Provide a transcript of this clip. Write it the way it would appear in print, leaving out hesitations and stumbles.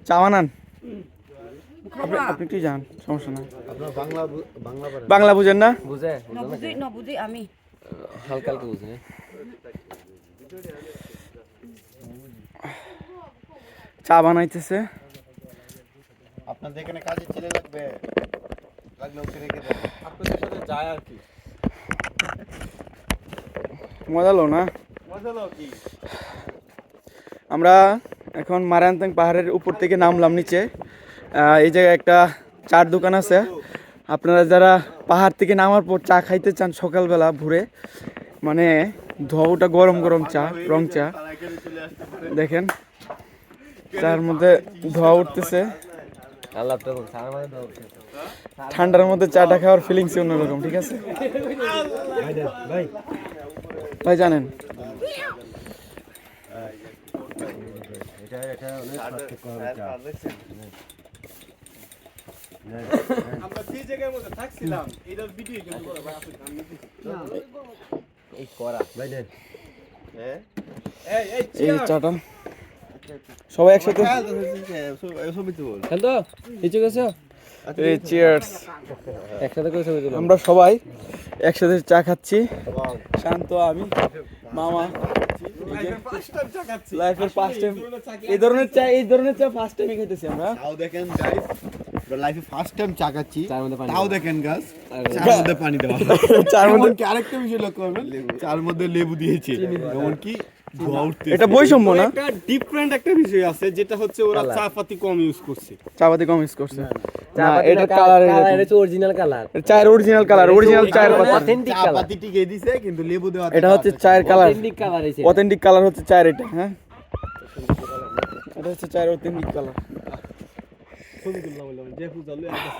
চা বানান আপনি কি জান সমস্যা নাই আপনার বাংলা বাংলা বাংলা বুঝেন না বুঝে না বুঝি আমি হালকা হালকা বুঝে চা বানাইতেছে আপনাদের এখানে কাজে ছেলে লাগবে ওকে রেখে দেন আপনাদের সাথে যায় আর কি মজা লো না আমরা এখন মারান্তং পাহাড়ের উপর থেকে নামলাম নিচে এই জায়গায় একটা চার দোকান আছে আপনারা যারা পাহাড় থেকে নামার পর চা খাইতে চান সকালবেলা ভোরে মানে ধোয়াটা গরম গরম চা রং চা দেখেন চার মধ্যে ধোয়া উঠতেছে ঠান্ডার মধ্যে চাটা খাওয়ার ফিলিংস অন্যরকম ঠিক আছে ভাই জানেন আমরা যে জায়গার মধ্যে থাকছিলাম এটার ভিডিও কিন্তু এই করা ভাই দেন এই চাটা সবাই একসাথে ছবি তো বল খেল তো নিচে গেছো এই চিয়ার্স একসাথে করে ছবি তুলো আমরা সবাই একসাথে চা খাচ্ছি শান্ত আমি মামা লাইফের ফার্স্ট টাইম এই ধরনের চা ফার্স্ট টাইম খাইতেছি আমরা তাও দেখেন গাইস লাইফে ফার্স্ট টাইম চা খাচ্ছি চার মধ্যে পানি তাও দেখেন গাছ চার মধ্যে পানি দেওয়া চার মধ্যে এমনকি আরেকটা বিষয় লক্ষ্য করবেন চার মধ্যে লেবু দিয়েছে এমনকি ধোয়া উঠতেছে। এটা বৈষম্য না একটা ডিফারেন্ট একটা বিষয় আছে যেটা হচ্ছে ওরা চা পাতি কম ইউজ করছে চাপাতি কম ইউজ করছে না এটা কালার এটা হচ্ছে অরিজিনাল কালার চায়ের অরিজিনাল কালার অরিজিনাল চায়ের পাতা অথেন্টিক চা কালার পাতি টিকে দিছে কিন্তু লেবু দেওয়া এটা হচ্ছে চায়ের কালার অথেন্টিক কালার এসে অথেন্টিক কালার হচ্ছে চায়ের এটা হ্যাঁ এটা হচ্ছে চায়ের অথেন্টিক কালার ছবি তুললাম বললাম যে ফুজালো একটা